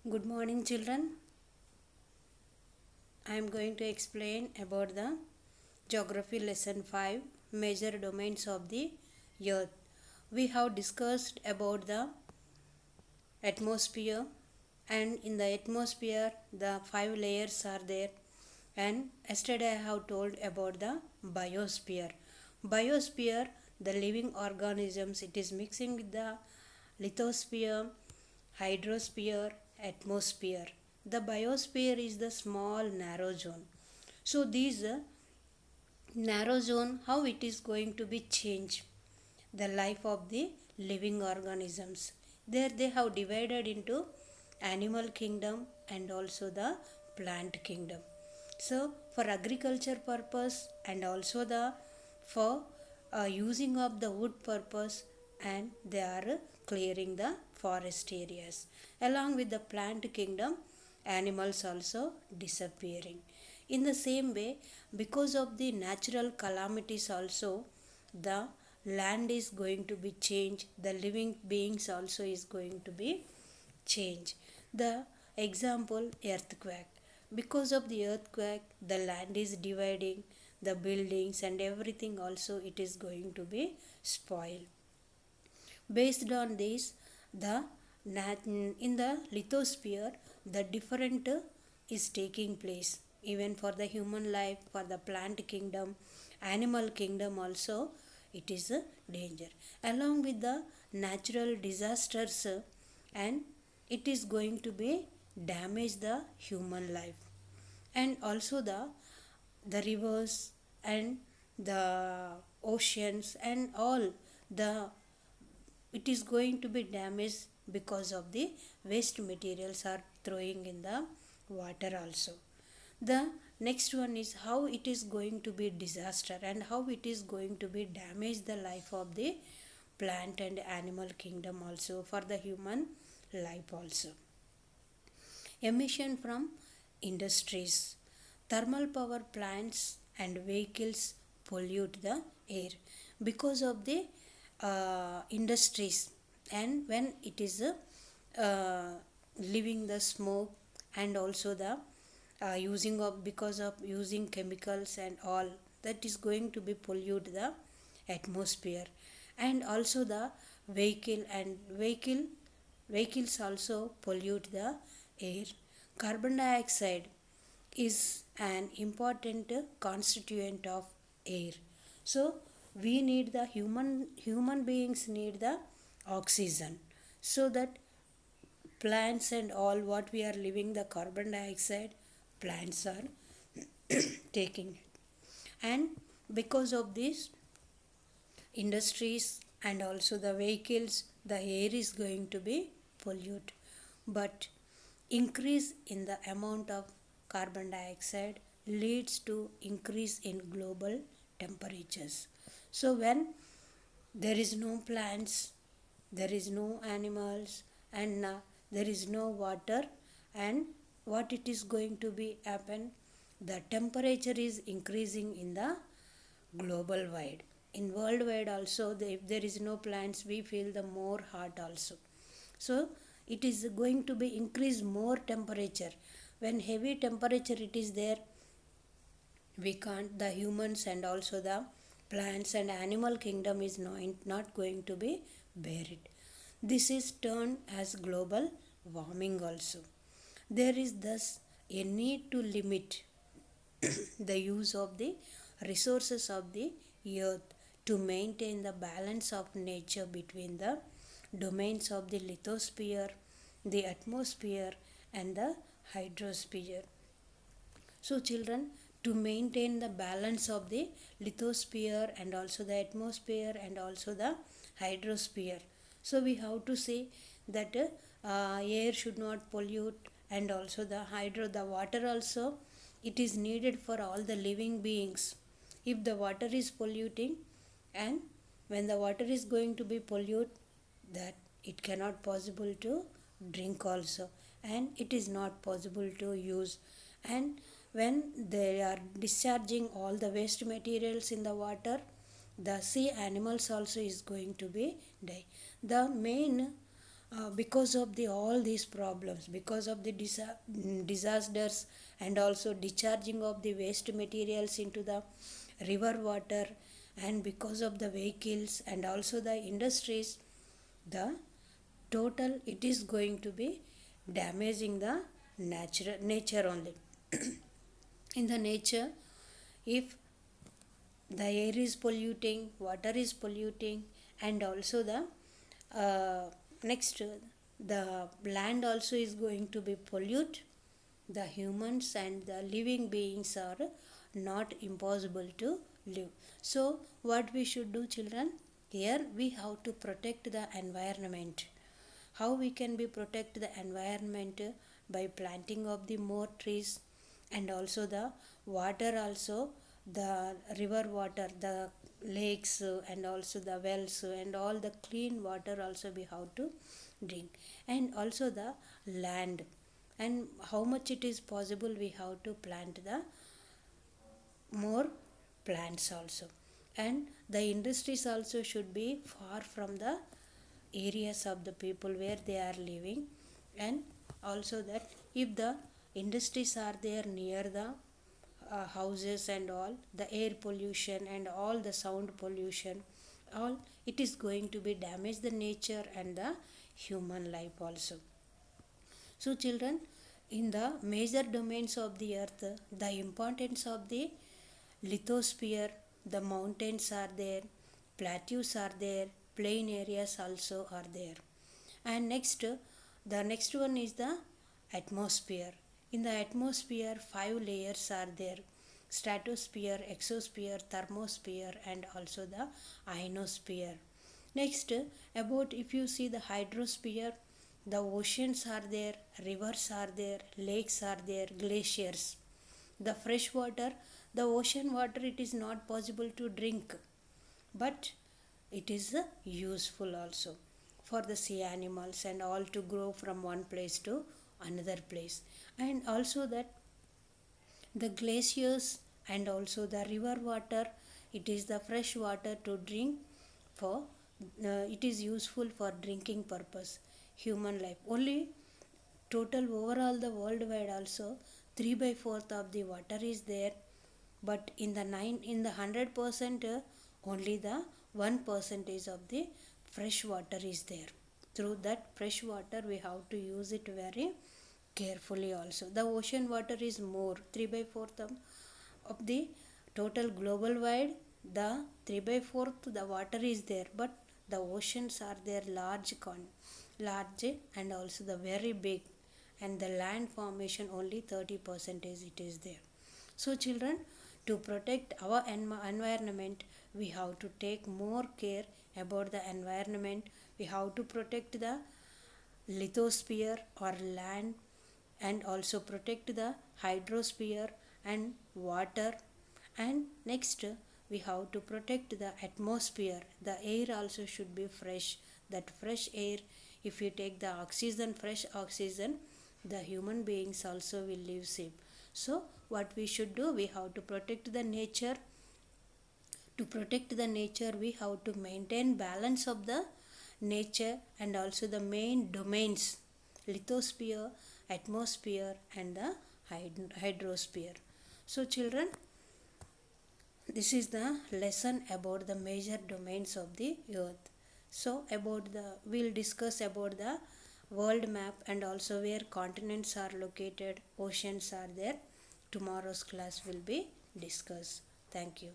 Good morning, children. I am going to explain about the Geography Lesson 5 Major Domains of the Earth. We have discussed about the atmosphere, and in the atmosphere, the five layers are there. And yesterday, I have told about the biosphere. Biosphere, the living organisms, it is mixing with the lithosphere, hydrosphere, atmosphere. The biosphere is the small narrow zone. So these narrow zone, how it is going to be changed the life of the living organisms. There they have divided into animal kingdom and also the plant kingdom. So for agriculture purpose and also the for using of the wood purpose, and they are clearing the forest areas. Along with the plant kingdom, animals also disappearing. In the same way, because of the natural calamities also, the land is going to be changed, the living beings also is going to be changed. The example, earthquake. Because of the earthquake, the land is dividing, the buildings and everything also it is going to be spoiled. Based on this, the in the lithosphere, the different is taking place. Even for the human life, for the plant kingdom, animal kingdom also, it is a danger. Along with the natural disasters, and it is going to be damage the human life, and also the rivers and the oceans and all the it is going to be damaged because of the waste materials are throwing in the water also. The next one is how it is going to be disaster and how it is going to be damage the life of the plant and animal kingdom also, for the human life also. Emission from industries, thermal power plants and vehicles pollute the air because of the industries. And when it is leaving the smoke, and also the using of because of using chemicals and all, that is going to be pollute the atmosphere. And also the vehicles also pollute the air. Carbon dioxide is an important constituent of air. So we need the human beings need the oxygen, so that plants and all what we are living the carbon dioxide, plants are taking it. And because of this industries and also the vehicles, the air is going to be polluted. But increase in the amount of carbon dioxide leads to increase in global temperatures. So when there is no plants, there is no animals, and there is no water, and what it is going to be happen, the temperature is increasing in the global wide. In worldwide also, if there is no plants, we feel the more hot also. So it is going to be increase more temperature. When heavy temperature it is there, we can't, the humans and also the plants and animal kingdom is not going to be bear it. This is termed as global warming also. There is thus a need to limit the use of the resources of the earth to maintain the balance of nature between the domains of the lithosphere, the atmosphere, and the hydrosphere. So, children, to maintain the balance of the lithosphere and also the atmosphere and also the hydrosphere, so we have to say that air should not pollute, and also the water also, it is needed for all the living beings. If the water is polluting, and when the water is going to be polluted, that it cannot possible to drink also, and it is not possible to use. And when they are discharging all the waste materials in the water, the sea animals also is going to be die. The main because of the all these problems, because of the disasters, and also discharging of the waste materials into the river water, and because of the vehicles and also the industries, the total it is going to be damaging the nature only. In the nature, if the air is polluting, water is polluting, and also the next the land also is going to be pollute, the humans and the living beings are not impossible to live. So what we should do, children? Here we have to protect the environment. How we can be protect the environment? By planting of the more trees, and also the water also, the river water, the lakes, and also the wells, and all the clean water also we have to drink. And also the land, and how much it is possible we have to plant the more plants also. And the industries also should be far from the areas of the people where they are living. And also that if the industries are there near the houses and all, the air pollution and all the sound pollution, all it is going to be damage the nature and the human life also. So children, in the major domains of the earth, the importance of the lithosphere, the mountains are there, plateaus are there, plain areas also are there. And next, the next one is the atmosphere. In the atmosphere, 5 layers are there: stratosphere, exosphere, thermosphere, and also the ionosphere. Next, about if you see the hydrosphere, the oceans are there, rivers are there, lakes are there, glaciers. The fresh water, the ocean water, it is not possible to drink, but it is useful also for the sea animals and all to grow from one place to another place. And also that the glaciers and also the river water, it is the fresh water to drink for, it is useful for drinking purpose. Human life only, total overall the worldwide also 3 by 4th of the water is there, but in the 100%, only the 1% of the fresh water is there. Through that fresh water we have to use it very carefully also. The ocean water is more, 3 by 4th of the total global wide, the 3 by 4th the water is there, but the oceans are there large and also the very big, and the land formation only 30% it is there. So children, to protect our environment, we have to take more care about the environment. We have to protect the lithosphere or land, and also protect the hydrosphere and water. And next, we have to protect the atmosphere. The air also should be fresh. That fresh air, if you take the oxygen, fresh oxygen, the human beings also will live safe. So what we should do, we have to protect the nature. To protect the nature, we have to maintain balance of the nature and also the main domains: lithosphere, atmosphere, and the hydrosphere. So children, this is the lesson about the major domains of the earth. So about the, we'll discuss about the world map and also where continents are located, oceans are there. Tomorrow's class will be discussed. Thank you.